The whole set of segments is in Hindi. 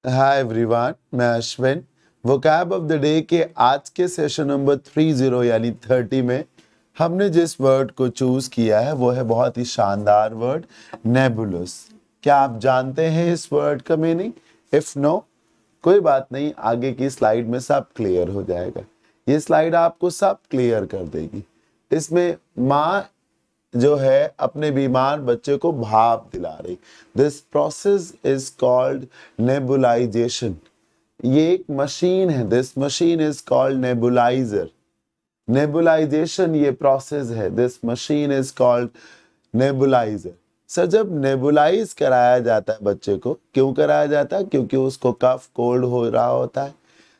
हाय एवरीवन, मैं Ashwin. Vocab of the day के आज के सेशन नंबर 30 यानी 30 में हमने जिस वर्ड को चूज किया है वो है बहुत ही शानदार वर्ड, नेबुलस। क्या आप जानते हैं इस वर्ड का मीनिंग? इफ नो, कोई बात नहीं, आगे की स्लाइड में सब क्लियर हो जाएगा। ये स्लाइड आपको सब क्लियर कर देगी। इसमें माँ जो है अपने बीमार बच्चे को भाप दिला रही। This process is called nebulization. ये एक मशीन है, this machine is called nebulizer. Nebulization ये प्रोसेस है, this machine is called nebulizer. Sir, जब नेबुलाइज कराया जाता है बच्चे को, क्यों कराया जाता है? क्योंकि उसको कफ कोल्ड हो रहा होता है।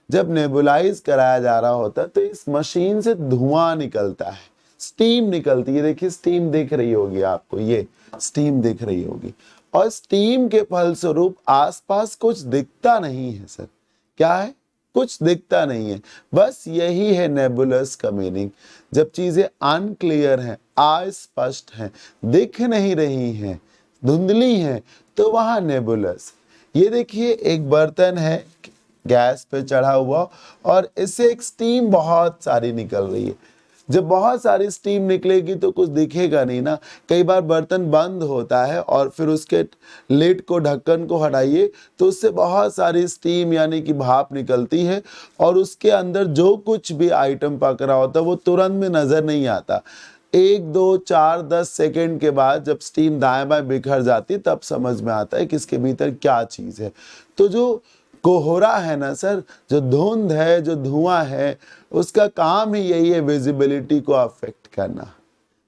जब नेबुलाइज कराया जा रहा होता है तो इस मशीन से धुआं निकलता है, स्टीम निकलती है। देखिए स्टीम दिख रही होगी आपको, ये स्टीम दिख रही होगी। और स्टीम के फलस्वरूप आसपास कुछ दिखता नहीं है। सर, क्या है? कुछ दिखता नहीं है। बस यही है नेबुलस का मीनिंग। जब चीजें अनक्लियर हैं, अस्पष्ट हैं, दिख नहीं रही हैं, धुंधली हैं, तो वहां नेबुलस। ये देखिए एक बर्तन है गैस पे चढ़ा हुआ और इससे एक स्टीम बहुत सारी निकल रही है। जब बहुत सारी स्टीम निकलेगी तो कुछ दिखेगा नहीं ना। कई बार बर्तन बंद होता है और फिर उसके लिड को, ढक्कन को हटाइए तो उससे बहुत सारी स्टीम यानी कि भाप निकलती है और उसके अंदर जो कुछ भी आइटम पक रहा होता है वो तुरंत में नजर नहीं आता। 1 2 4 10 सेकेंड के बाद जब स्टीम दाएं बाएं बिखर जाती है तब समझ में आता है कि इसके भीतर क्या चीज है। तो जो कोहरा है ना सर, जो धुंध है, जो धुआं है, उसका काम ही यही है विजिबिलिटी को अफेक्ट करना।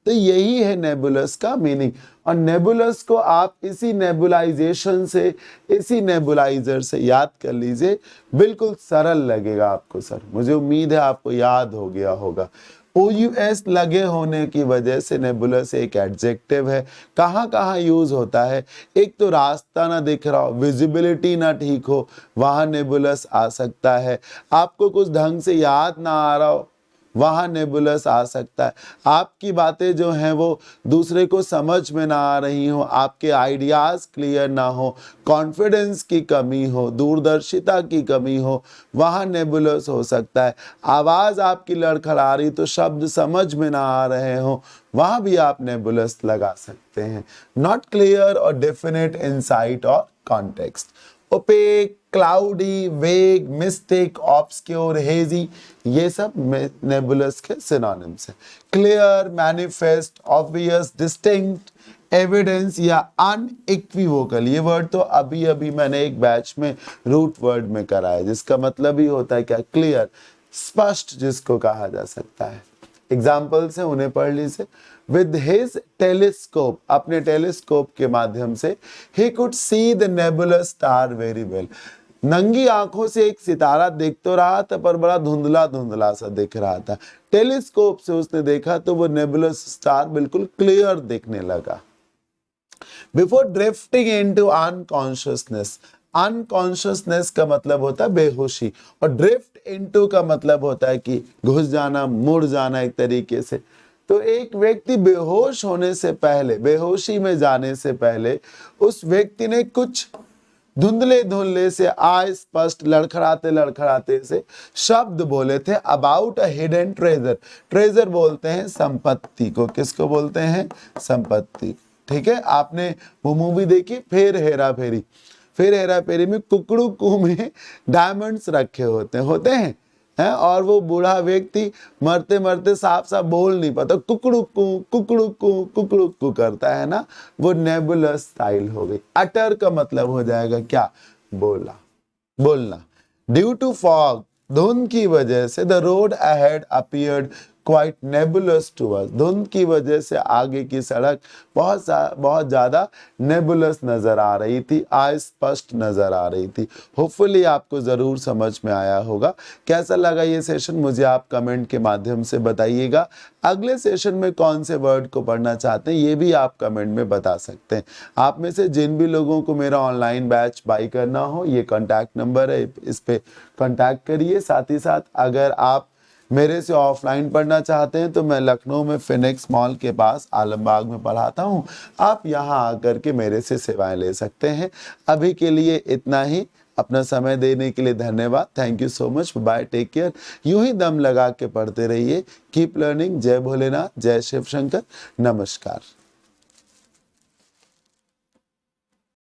तो यही है नेबुलस का मीनिंग। और नेबुलस को आप इसी नेबुलाइजेशन से, इसी नेबुलाइजर से याद कर लीजिए। बिल्कुल सरल लगेगा आपको सर, मुझे उम्मीद है आपको याद हो गया होगा। OUS लगे होने की वजह से नेबुलस एक एडजेक्टिव है। कहाँ कहाँ यूज होता है? एक तो रास्ता ना दिख रहा हो, विजिबिलिटी ना ठीक हो, वहां नेबुलस आ सकता है। आपको कुछ ढंग से याद ना आ रहा हो, वहां नेबुलस आ सकता है। आपकी बातें जो हैं वो दूसरे को समझ में ना आ रही हो, आपके आइडियाज क्लियर ना हो, कॉन्फिडेंस की कमी हो, दूरदर्शिता की कमी हो, वहां नेबुलस हो सकता है। आवाज आपकी लड़खड़ा रही तो शब्द समझ में ना आ रहे हो, वहां भी आप नेबुलस लगा सकते हैं। नॉट क्लियर और डेफिनेट इनसाइट और कॉन्टेक्स्ट। ओपेक, क्लाउडी, वेग, मिस्टेक, ऑब्सक्योर, हेजी, ये सब नेबुलस के सिनोनिम्स हैं। Clear, manifest, obvious, distinct, evidence या अनइक्विवोकल, ये वर्ड तो अभी अभी मैंने एक बैच में रूट वर्ड में करा है, जिसका मतलब ही होता है क्या? क्लियर, स्पष्ट, जिसको कहा जा सकता है। एग्जाम्पल्स हैं, उन्हें पढ़ लीजिए। विद हिज टेलीस्कोप, अपने टेलीस्कोप के माध्यम से, he could see the नेबुलस star very well. नंगी आंखों से एक सितारा दिख तो रहा था पर बड़ा धुंधला धुंधला सा दिख रहा था। टेलीस्कोप से उसने देखा तो वो नेबुलस स्टार बिल्कुल क्लियर दिखने लगा। Before drifting into unconsciousness, unconsciousness का मतलब होता है बेहोशी, और ड्रिफ्ट इनटू का मतलब होता है कि घुस जाना, मुड़ जाना एक तरीके से। तो एक व्यक्ति बेहोश होने से पहले, बेहोशी में जाने से पहले, उस व्यक्ति ने कुछ धुंधले धुंधले से, अस्पष्ट, लड़खड़ाते लड़खड़ाते से शब्द बोले थे about a hidden treasure. Treasure बोलते हैं संपत्ति को। किसको बोलते हैं? संपत्ति। ठीक है, आपने वो मूवी देखी फिर हेरा फेरी? फिर हेरा फेरी में कुकड़ू कू में डायमंड्स रखे होते हैं हैं, और वो बूढ़ा व्यक्ति मरते मरते साफ साफ बोल नहीं पाता, कुकड़ू कू कुकड़ू कू कुकड़ू कू करता है ना। वो नेबुलस स्टाइल हो गई। अटर का मतलब हो जाएगा क्या? बोला, बोलना। ड्यू टू फॉग, धुंध की वजह से, the road ahead appeared quite nebulous to us. धुंध की वजह से आगे की सड़क बहुत ज्यादा नेबुलस नजर आ रही थी, अस्पष्ट नजर आ रही थी। होपफुली आपको जरूर समझ में आया होगा। कैसा लगा ये सेशन मुझे आप कमेंट के माध्यम से बताइएगा। अगले सेशन में कौन से वर्ड को पढ़ना चाहते हैं ये भी आप कमेंट में बता सकते हैं। आप में से जिन भी लोगों को मेरा ऑनलाइन बैच बाई करना हो, ये कॉन्टैक्ट नंबर है, इस पे कॉन्टैक्ट करिए। साथ ही साथ अगर आप मेरे से ऑफलाइन पढ़ना चाहते हैं तो मैं लखनऊ में फिनिक्स मॉल के पास आलमबाग में पढ़ाता हूं। आप यहां आकर के मेरे से सेवाएं ले सकते हैं। अभी के लिए इतना ही। अपना समय देने के लिए धन्यवाद। Thank you so much. Bye, take care. यूं ही दम लगा के पढ़ते रहिए। Keep learning. जय भोलेनाथ, जय शिव शंकर। नमस्कार।